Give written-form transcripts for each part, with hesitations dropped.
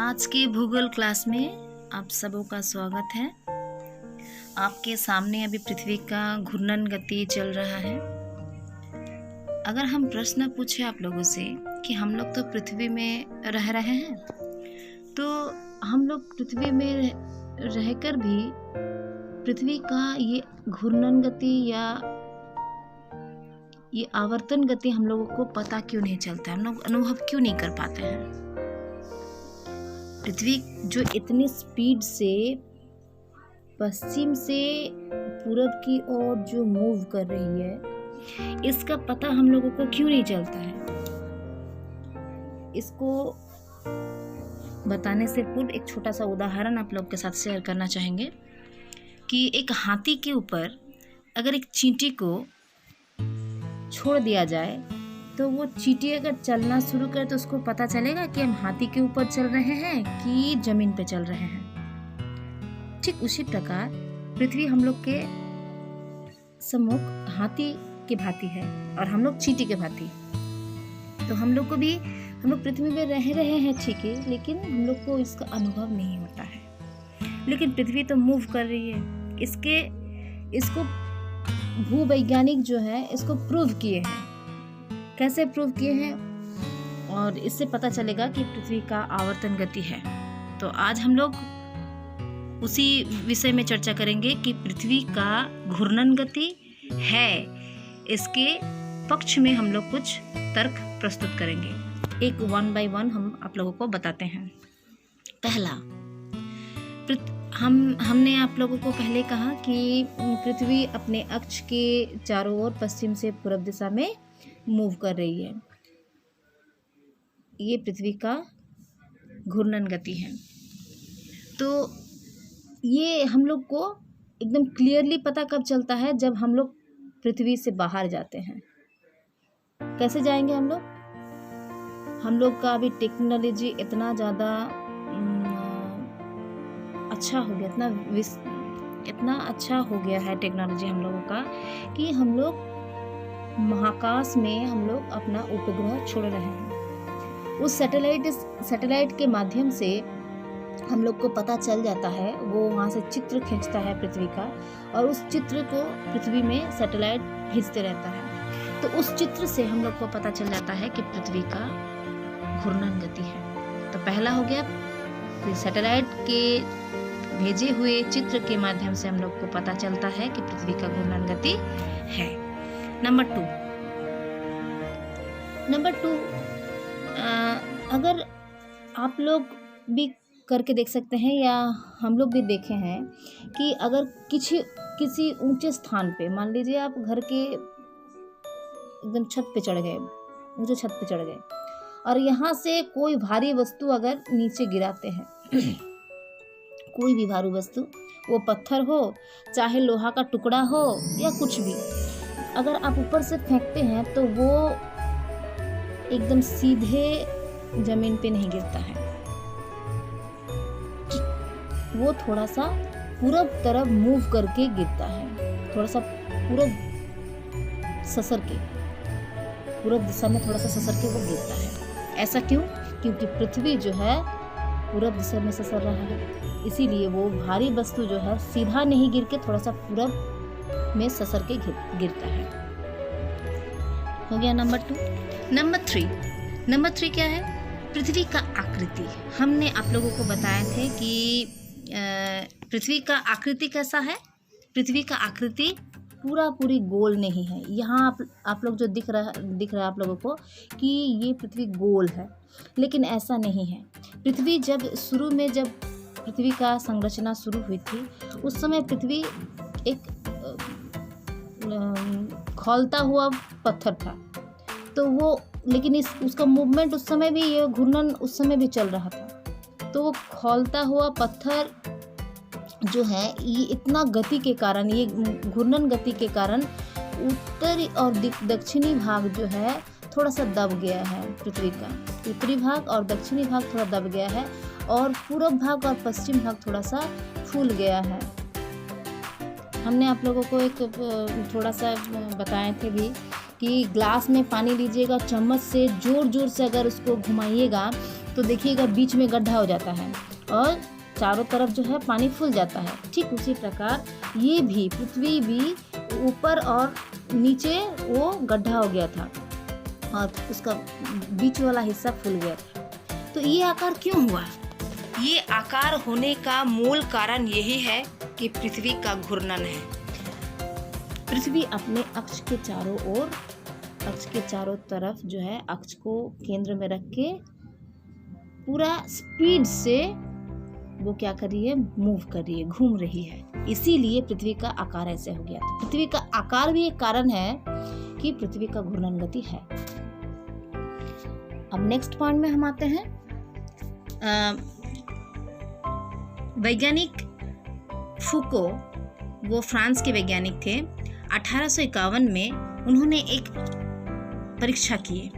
आज के भूगोल क्लास में आप सबों का स्वागत है। आपके सामने अभी पृथ्वी का घूर्णन गति चल रहा है। अगर हम प्रश्न पूछे आप लोगों से कि हम लोग तो पृथ्वी में रह रहे हैं, तो हम लोग पृथ्वी में रहकर भी पृथ्वी का ये घूर्णन गति या ये आवर्तन गति हम लोगों को पता क्यों नहीं चलता, हम लोग अनुभव क्यों नहीं कर पाते हैं। पृथ्वी जो इतनी स्पीड से पश्चिम से पूरब की ओर जो मूव कर रही है, इसका पता हम लोगों को क्यों नहीं चलता है। इसको बताने से पूर्व एक छोटा सा उदाहरण आप लोग के साथ शेयर करना चाहेंगे कि एक हाथी के ऊपर अगर एक चींटी को छोड़ दिया जाए तो वो चींटी अगर चलना शुरू करे तो उसको पता चलेगा कि हम हाथी के ऊपर चल रहे हैं कि जमीन पे चल रहे हैं। ठीक उसी प्रकार पृथ्वी हम लोग के सम्मुख हाथी की भांति है और हम लोग चींटी के भांति। तो हम लोग पृथ्वी में रह रहे हैं, ठीक है, लेकिन हम लोग को इसका अनुभव नहीं होता है। लेकिन पृथ्वी तो मूव कर रही है। इसको भूवैज्ञानिक जो है इसको प्रूव किए हैं। कैसे प्रूव किए हैं और इससे पता चलेगा कि पृथ्वी का आवर्तन गति है। तो आज हम लोग उसी विषय में चर्चा करेंगे कि पृथ्वी का घूर्णन गति है। इसके पक्ष में हम लोग कुछ तर्क प्रस्तुत करेंगे। एक 1 by 1 हम आप लोगों को बताते हैं। पहला, हमने आप लोगों को पहले कहा कि पृथ्वी अपने अक्ष के चारों ओर पश्चिम से पूर्व दिशा में मूव कर रही है। ये पृथ्वी का घूर्णन गति है। तो ये हम लोग को एकदम क्लियरली पता कब चलता है, जब हम लोग पृथ्वी से बाहर जाते हैं। कैसे जाएंगे हम लोग का अभी टेक्नोलॉजी इतना ज़्यादा अच्छा हो गया, इतना अच्छा हो गया है टेक्नोलॉजी हम लोगों का कि हम लोग महाकाश में हम लोग अपना उपग्रह छोड़ रहे हैं। उस सैटेलाइट के माध्यम से हम लोग को पता चल जाता है, वो वहाँ से चित्र खींचता है पृथ्वी का और उस चित्र को पृथ्वी में सैटेलाइट भेजते रहता है। तो उस चित्र से हम लोग को पता चल जाता है कि पृथ्वी का घूर्णन गति है। तो पहला हो गया, फिर सैटेलाइट के भेजे हुए चित्र के माध्यम से हम लोग को पता चलता है कि पृथ्वी का घूर्णन गति है। नंबर टू, अगर आप लोग भी करके देख सकते हैं या हम लोग भी देखे हैं कि अगर किसी ऊंचे स्थान पे, मान लीजिए आप घर के एकदम छत पे चढ़ गए, ऊंचे छत पे चढ़ गए और यहाँ से कोई भारी वस्तु अगर नीचे गिराते हैं कोई भी भारी वस्तु, वो पत्थर हो चाहे लोहा का टुकड़ा हो या कुछ भी, अगर आप ऊपर से फेंकते हैं तो वो एकदम सीधे जमीन पे नहीं गिरता है। वो थोड़ा सा पूरब तरफ मूव करके गिरता है, थोड़ा सा पूरब दिशा में थोड़ा सा ससर के वो गिरता है। ऐसा क्यों? क्योंकि पृथ्वी जो है पूरब दिशा में ससर रहा है, इसीलिए वो भारी वस्तु जो है सीधा नहीं गिर के थोड़ा सा पूरब में ससर के गिरता है। हो गया नंबर 2। नंबर थ्री क्या है? पृथ्वी का आकृति। हमने आप लोगों को बताए थे कि पृथ्वी का आकृति कैसा है। पृथ्वी का आकृति पूरी गोल नहीं है। यहाँ आप लोग जो दिख रहा है आप लोगों को कि ये पृथ्वी गोल है, लेकिन ऐसा नहीं है। पृथ्वी जब पृथ्वी का संरचना शुरू हुई थी, उस समय पृथ्वी एक खौलता हुआ पत्थर था। तो वो, लेकिन उसका मूवमेंट उस समय भी, ये घूर्णन उस समय भी चल रहा था। तो वो खौलता हुआ पत्थर जो है, ये इतना गति के कारण, ये घूर्णन गति के कारण उत्तरी और दक्षिणी भाग जो है थोड़ा सा दब गया है। पृथ्वी का उत्तरी भाग और दक्षिणी भाग थोड़ा दब गया है और पूर्व भाग और पश्चिम भाग थोड़ा सा फूल गया है। हमने आप लोगों को एक थोड़ा सा बताए थे भी कि ग्लास में पानी लीजिएगा, चम्मच से जोर जोर से अगर उसको घुमाइएगा तो देखिएगा बीच में गड्ढा हो जाता है और चारों तरफ जो है पानी फूल जाता है। ठीक उसी प्रकार ये भी पृथ्वी भी ऊपर और नीचे वो गड्ढा हो गया था और उसका बीच वाला हिस्सा फूल गया था। तो ये आकार क्यों हुआ? ये आकार होने का मूल कारण यही है कि पृथ्वी का घूर्णन है। पृथ्वी अपने अक्ष के चारों तरफ जो है अक्ष को केंद्र में रख के पूरा स्पीड से वो क्या कर रही है, मूव कर रही है, घूम रही है। इसीलिए पृथ्वी का आकार ऐसे हो गया। तो पृथ्वी का आकार भी एक कारण है कि पृथ्वी का घूर्णन गति है। अब नेक्स्ट पॉइंट में हम आते हैं। वैज्ञानिक फूको, वो फ्रांस के वैज्ञानिक थे। 1851 में उन्होंने एक परीक्षा किए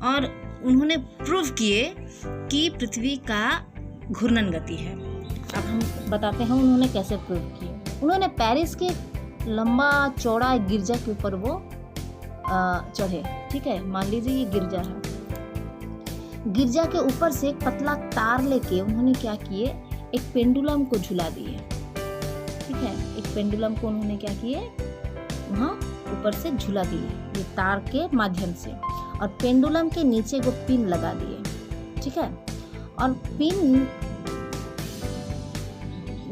और उन्होंने प्रूव किए कि पृथ्वी का घूर्णन गति है। अब हम बताते हैं उन्होंने कैसे प्रूव किए। उन्होंने पेरिस के लंबा चौड़ा गिरजा के ऊपर वो चढ़े। ठीक है, मान लीजिए ये गिरजा है। गिरजा के ऊपर से एक पतला तार लेके उन्होंने क्या किए, एक पेंडुलम को झुला दिए। ठीक है, एक पेंडुलम को उन्होंने क्या किए, वहाँ ऊपर से झुला दिए ये तार के माध्यम से, और पेंडुलम के नीचे को पिन लगा दिए। ठीक है, और पिन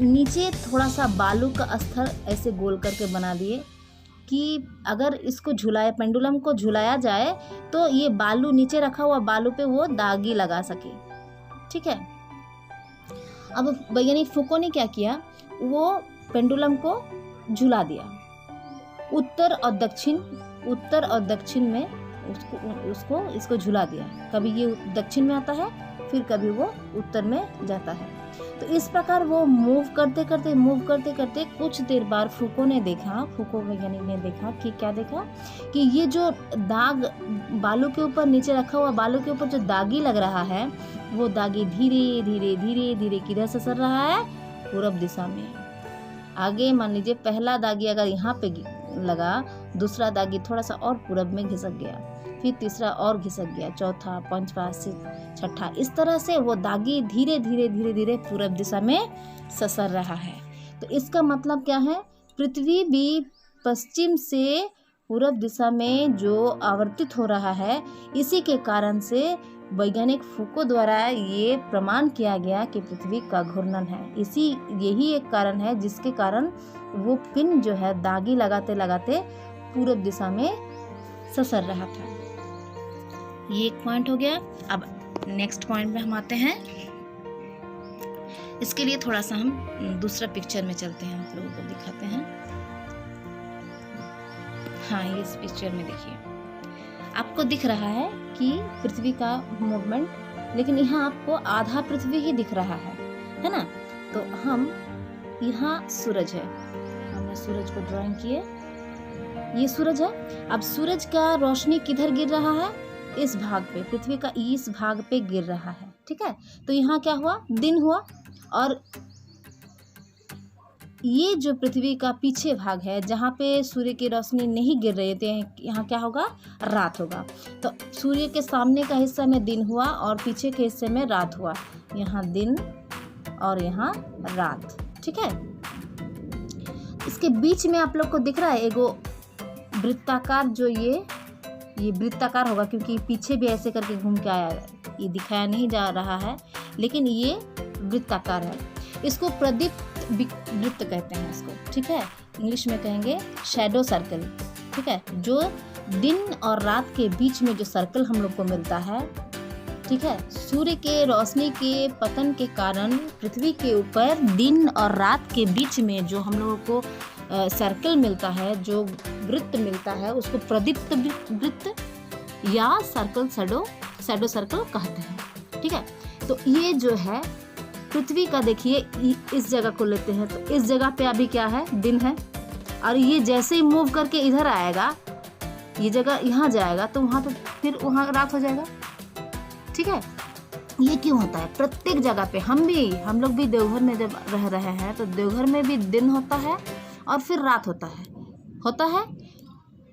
नीचे थोड़ा सा बालू का स्तर ऐसे गोल करके बना दिए कि अगर इसको झुलाया, पेंडुलम को झुलाया जाए तो ये बालू, नीचे रखा हुआ बालू पे वो दागी लगा सके। ठीक है, अब वैज्ञानिक फूको ने क्या किया, वो पेंडुलम को झुला दिया उत्तर और दक्षिण में इसको झुला दिया। कभी ये दक्षिण में आता है, फिर कभी वो उत्तर में जाता है। तो इस प्रकार वो मूव करते करते कुछ देर बाद फूको वैज्ञानिक ने देखा कि क्या देखा कि ये जो दाग बालू के ऊपर, नीचे रखा हुआ बालू के ऊपर जो दागी लग रहा है, वो दागी धीरे धीरे किधर से सर रहा है, पूरब दिशा में। आगे मान लीजिए पहला दागी अगर यहाँ पे लगा, दूसरा दागी थोड़ा सा और पूरब में घिसक गया, फिर तीसरा और घिसक गया, चौथा, पांचवा, छठा, इस तरह से वो दागी धीरे धीरे पूरब दिशा में ससर रहा है। तो इसका मतलब क्या है, पृथ्वी भी पश्चिम से पूरब दिशा में जो आवर्तित हो रहा है, इसी के कारण से वैज्ञानिक फूको द्वारा ये प्रमाण किया गया कि पृथ्वी का घूर्णन है। यही एक कारण है जिसके कारण वो पिन जो है दागी लगाते पूरब दिशा में ससर रहा था। ये एक पॉइंट हो गया। अब नेक्स्ट पॉइंट में हम आते हैं। इसके लिए थोड़ा सा हम दूसरा पिक्चर में चलते हैं, आप लोगों को दिखाते हैं। हाँ, ये इस पिक्चर में देखिए, आपको दिख रहा है कि पृथ्वी का मूवमेंट, लेकिन यहाँ आपको आधा पृथ्वी ही दिख रहा है ना। तो हम यहाँ सूरज है, हमने सूरज को ड्राइंग किए, ये सूरज है। अब सूरज का रोशनी किधर गिर रहा है, इस भाग पे, पृथ्वी का इस भाग पे गिर रहा है। ठीक है, तो यहाँ क्या हुआ, दिन हुआ, और ये जो पृथ्वी का पीछे भाग है जहाँ पे सूर्य की रोशनी नहीं गिर रही थी, यहाँ क्या होगा, रात होगा। तो सूर्य के सामने का हिस्सा में दिन हुआ और पीछे के हिस्से में रात हुआ। यहाँ दिन और यहाँ रात। ठीक है, इसके बीच में आप लोग को दिख रहा है एगो वृत्ताकार, जो ये वृत्ताकार होगा क्योंकि पीछे भी ऐसे करके घूम के आया है, ये दिखाया नहीं जा रहा है, लेकिन ये वृत्ताकार है। इसको प्रदीप्त वृत्त कहते हैं इसको। ठीक है, इंग्लिश में कहेंगे शैडो सर्कल। ठीक है, जो दिन और रात के बीच में जो सर्कल हम लोग को मिलता है। ठीक है, सूर्य के रोशनी के पतन के कारण पृथ्वी के ऊपर दिन और रात के बीच में जो हम लोगों को सर्कल मिलता है, जो वृत्त मिलता है, उसको प्रदीप्त वृत्त या सर्कल, शैडो सर्कल कहते हैं। ठीक है, तो ये जो है पृथ्वी का, देखिए इस जगह को लेते हैं तो इस जगह पे अभी क्या है, दिन है, और ये जैसे ही मूव करके इधर आएगा, ये जगह यहाँ जाएगा तो वहाँ पे फिर वहाँ रात हो जाएगा। ठीक है, ये क्यों होता है प्रत्येक जगह पे। हम लोग भी देवघर में जब रह रहे हैं तो देवघर में भी दिन होता है और फिर रात होता है।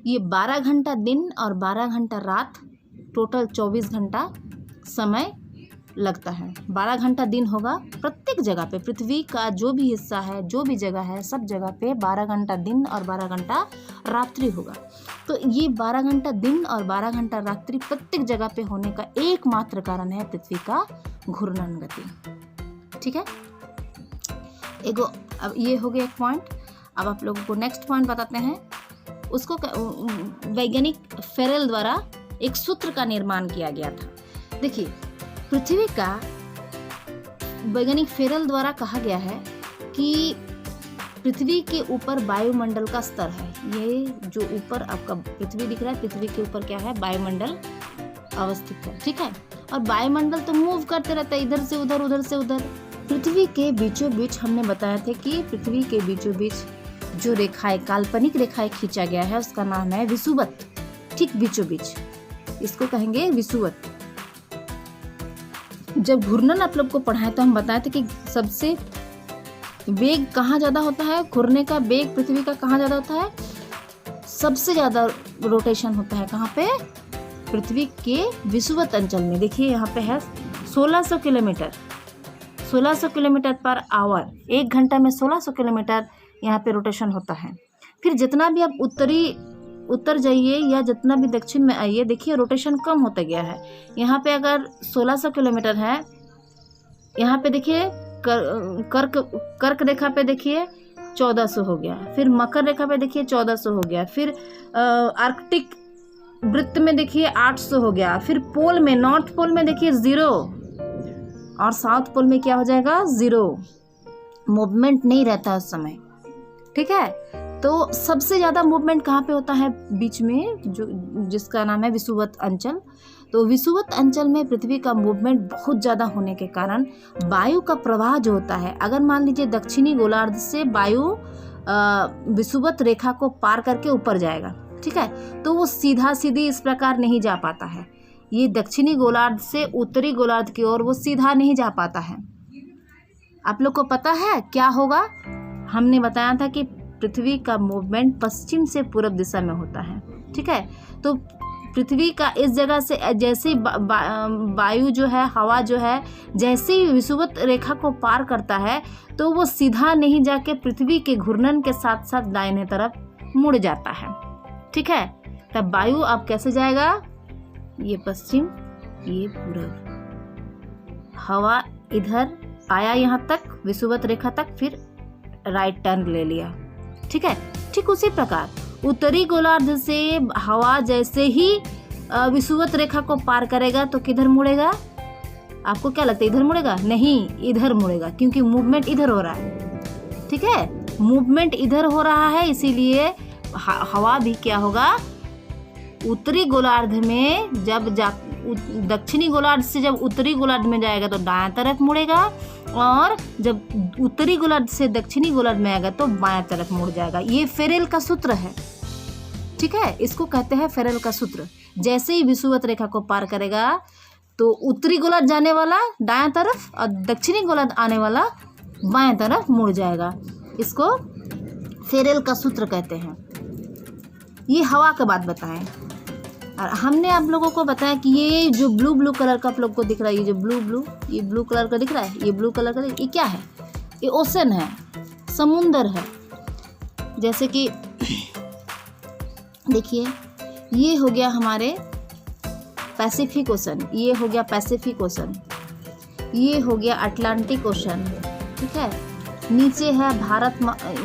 ये 12 घंटा दिन और 12 घंटा रात, टोटल 24 घंटा समय लगता है। 12 घंटा दिन होगा प्रत्येक जगह पे, पृथ्वी का जो भी हिस्सा है, जो भी जगह है, सब जगह पे 12 घंटा दिन और 12 घंटा रात्रि होगा। तो ये 12 घंटा दिन और 12 घंटा रात्रि प्रत्येक जगह पे होने का एकमात्र कारण है पृथ्वी का घूर्णन गति। ठीक है, एगो अब ये हो गया एक पॉइंट। अब आप लोगों को नेक्स्ट पॉइंट बताते हैं। उसको वैज्ञानिक फेरेल द्वारा एक सूत्र का निर्माण किया गया था। देखिए, पृथ्वी का वैज्ञानिक फेरेल द्वारा कहा गया है कि पृथ्वी के ऊपर वायुमंडल का स्तर है। ये जो ऊपर आपका पृथ्वी दिख रहा है, पृथ्वी के ऊपर क्या है, वायुमंडल अवस्थित है। ठीक है, और वायुमंडल तो मूव करते रहता है, इधर से उधर, उधर से उधर। पृथ्वी के बीचों बीच हमने बताया था कि पृथ्वी के बीचों बीच जो रेखाएं, काल्पनिक रेखाएं खींचा गया है, उसका नाम है विषुवत। ठीक बीचों बीच, इसको कहेंगे विषुवत। जब घूर्णन आप लोग को पढ़ाए तो हम बताए थे कि सबसे वेग कहाँ ज़्यादा होता है, घूरने का वेग पृथ्वी का कहाँ ज़्यादा होता है, सबसे ज़्यादा रोटेशन होता है कहाँ पे, पृथ्वी के विषुवत अंचल में। देखिए यहाँ पे है 1600 किलोमीटर, 1600 किलोमीटर पर आवर, 1 घंटा में 1600 किलोमीटर यहाँ पे रोटेशन होता है। फिर जितना भी आप उत्तर जाइए या जितना भी दक्षिण में आइए, देखिए रोटेशन कम होता गया है। यहाँ पे अगर 1600 किलोमीटर है, यहाँ पे देखिए कर्क रेखा पे देखिए 1400 हो गया, फिर मकर रेखा पे देखिए 1400 हो गया, फिर आर्कटिक वृत्त में देखिए 800 हो गया, फिर पोल में, नॉर्थ पोल में देखिए 0 और साउथ पोल में क्या हो जाएगा, 0। मूवमेंट नहीं रहता उस समय। ठीक है, तो सबसे ज़्यादा मूवमेंट कहाँ पे होता है, बीच में, जो जिसका नाम है विषुवत अंचल। तो विषुवत अंचल में पृथ्वी का मूवमेंट बहुत ज़्यादा होने के कारण वायु का प्रवाह जो होता है, अगर मान लीजिए दक्षिणी गोलार्ध से वायु विषुवत रेखा को पार करके ऊपर जाएगा, ठीक है, तो वो सीधा सीधी इस प्रकार नहीं जा पाता है। ये दक्षिणी गोलार्ध से उत्तरी गोलार्ध की ओर वो सीधा नहीं जा पाता है। आप लोग को पता है क्या होगा, हमने बताया था कि पृथ्वी का मूवमेंट पश्चिम से पूर्व दिशा में होता है। ठीक है, तो पृथ्वी का इस जगह से जैसे ही वायु जो है, हवा जो है, जैसे ही विषुवत रेखा को पार करता है तो वो सीधा नहीं जाके पृथ्वी के घूर्णन के साथ साथ दाहिने तरफ मुड़ जाता है। ठीक है, तब वायु अब कैसे जाएगा, ये पश्चिम, ये पूर्व। हवा इधर आया यहाँ तक, विषुवत रेखा तक, फिर राइट टर्न ले लिया। ठीक है, ठीक उसी प्रकार उत्तरी गोलार्ध से हवा जैसे ही विषुवत रेखा को पार करेगा तो किधर मुड़ेगा, आपको क्या लगता है, इधर मुड़ेगा? नहीं, इधर मुड़ेगा, क्योंकि मूवमेंट इधर हो रहा है। ठीक है, मूवमेंट इधर हो रहा है, इसीलिए हवा भी क्या होगा, उत्तरी गोलार्ध में जब दक्षिणी गोलार्ध से जब उत्तरी गोलार्ध में जाएगा तो दाएं तरफ मुड़ेगा, और जब उत्तरी गोलार्ध से दक्षिणी गोलार्ध में आएगा तो बाएं तरफ मुड़ जाएगा। ये फेरेल का सूत्र है। ठीक है, इसको कहते हैं फेरेल का सूत्र। जैसे ही विषुवत रेखा को पार करेगा तो उत्तरी गोलार्ध जाने वाला दाएं तरफ और दक्षिणी गोलार्ध आने वाला बाएं तरफ मुड़ जाएगा। इसको फेरेल का सूत्र कहते हैं। ये हवा का बात बताएं। और हमने आप लोगों को बताया कि ये जो ब्लू कलर का आप लोग को दिख रहा है, ये जो ये ब्लू कलर का दिख रहा है, ये ब्लू कलर का, ये क्या है, ये ओशन है, समुंदर है। जैसे कि देखिए, ये हो गया हमारे पैसिफिक ओशन, ये हो गया पैसिफिक ओशन, ये हो गया अटलांटिक ओशन। ठीक है, नीचे है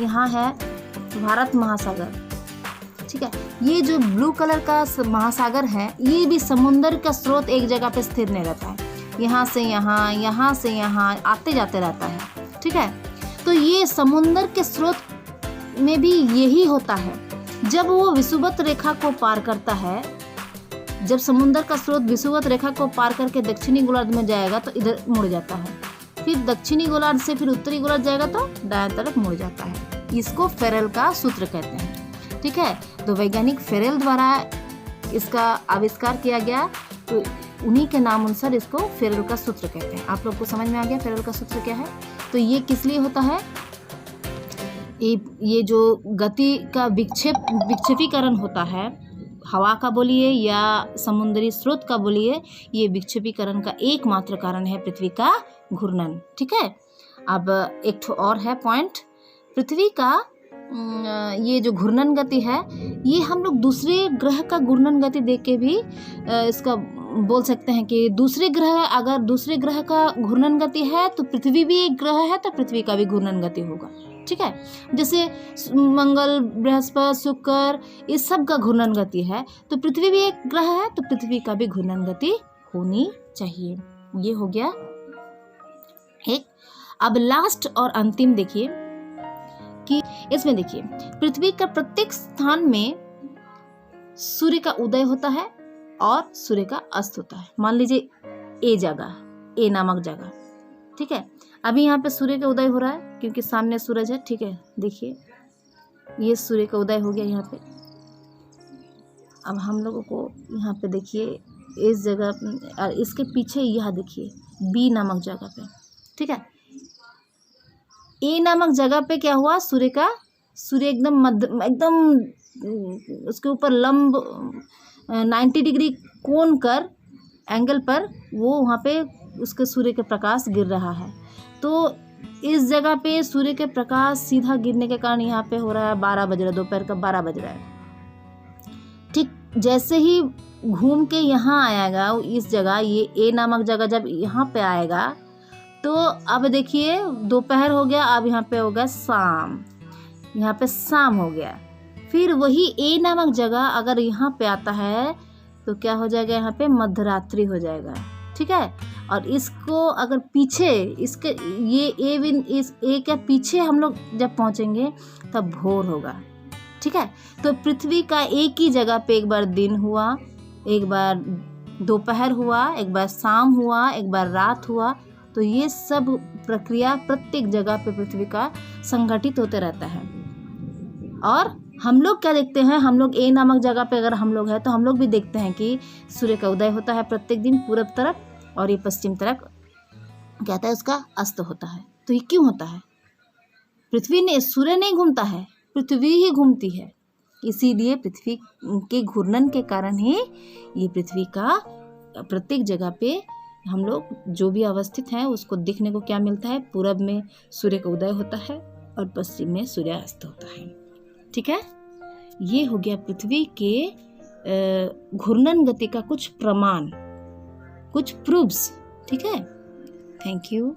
यहाँ है भारत महासागर। ठीक है, ये जो ब्लू कलर का महासागर है, ये भी समुंदर का स्रोत एक जगह पे स्थिर नहीं रहता है, यहाँ से यहाँ, यहाँ से यहाँ आते जाते रहता है। ठीक है, तो ये समुंदर के स्रोत में भी यही होता है। जब वो विषुवत रेखा को पार करता है, जब समुंदर का स्रोत विषुवत रेखा को पार करके दक्षिणी गोलार्ध में जाएगा तो इधर मुड़ जाता है, फिर दक्षिणी गोलार्ध से फिर उत्तरी गोलार्ध जाएगा तो दाएं तरफ मुड़ जाता है। इसको फेरेल का सूत्र कहते हैं। ठीक है, तो वैज्ञानिक फेरेल द्वारा इसका आविष्कार किया गया, तो उन्हीं के नाम अनुसार इसको फेरेल का सूत्र कहते हैं। आप लोग को समझ में आ गया फेरेल का सूत्र क्या है? तो ये किस लिए होता है, ये जो गति का विक्षेपीकरण होता है हवा का बोलिए या समुद्री स्रोत का बोलिए, ये विक्षेपीकरण का एकमात्र कारण है पृथ्वी का घूर्णन। ठीक है, अब एक ठो और है पॉइंट, पृथ्वी का ये जो घूर्णन गति है, ये हम लोग दूसरे ग्रह का घूर्णन गति देख के भी इसका बोल सकते हैं कि दूसरे ग्रह, अगर दूसरे ग्रह का घूर्णन गति है तो पृथ्वी भी एक ग्रह है, तो पृथ्वी का भी घूर्णन गति होगा। ठीक है, जैसे मंगल, बृहस्पति, शुक्र, इस सब का घूर्णन गति है, तो पृथ्वी भी एक ग्रह है, तो पृथ्वी का भी घूर्णन गति होनी चाहिए। ये हो गया एक। अब लास्ट और अंतिम देखिए कि इसमें देखिए पृथ्वी का प्रत्येक स्थान में सूर्य का उदय होता है और सूर्य का अस्त होता है। मान लीजिए ए जगह, ए नामक जगह, ठीक है, अभी यहाँ पे सूर्य का उदय हो रहा है क्योंकि सामने सूरज है। ठीक है, देखिए ये सूर्य का उदय हो गया यहाँ पे। अब हम लोगों को यहाँ पे देखिए इस जगह, इसके पीछे यह देखिए बी नामक जगह पे, ठीक है, ए नामक जगह पे क्या हुआ, सूर्य एकदम उसके ऊपर लंब 90 डिग्री कोण कर एंगल पर वो वहाँ पे उसके सूर्य के प्रकाश गिर रहा है। तो इस जगह पे सूर्य के प्रकाश सीधा गिरने के कारण यहाँ पे हो रहा है 12 बज रहा है, दोपहर का 12 बज रहा है। ठीक, जैसे ही घूम के यहाँ आएगा इस जगह, ये ए नामक जगह जब यहाँ पे आएगा तो अब देखिए दोपहर हो गया, अब यहाँ पे हो गया शाम, यहाँ पे शाम हो गया। फिर वही ए नामक जगह अगर यहाँ पे आता है तो क्या हो जाएगा, यहाँ पे मध्यरात्रि हो जाएगा। ठीक है, और इसको अगर पीछे इसके ये इस ए के पीछे हम लोग जब पहुँचेंगे तब भोर होगा। ठीक है, तो पृथ्वी का एक ही जगह पे एक बार दिन हुआ, एक बार दोपहर हुआ, एक बार शाम हुआ, एक बार रात हुआ। तो ये सब प्रक्रिया प्रत्येक जगह पे पृथ्वी का संगठित होते रहता है। और हम लोग क्या देखते हैं, हम लोग ए नामक जगह पे अगर हम लोग हैं तो हम लोग भी देखते हैं कि सूर्य का उदय होता है प्रत्येक दिन पूरब तरफ, और ये पश्चिम तरफ क्या होता है, उसका अस्त होता है। तो ये क्यों होता है, सूर्य नहीं घूमता है, पृथ्वी ही घूमती है। इसीलिए पृथ्वी के घूर्णन के कारण ही ये पृथ्वी का प्रत्येक जगह पे हम लोग जो भी अवस्थित हैं उसको देखने को क्या मिलता है, पूरब में सूर्य का उदय होता है और पश्चिम में सूर्यास्त होता है। ठीक है, ये हो गया पृथ्वी के घूर्णन गति का कुछ प्रमाण, कुछ प्रूफ्स। ठीक है, थैंक यू।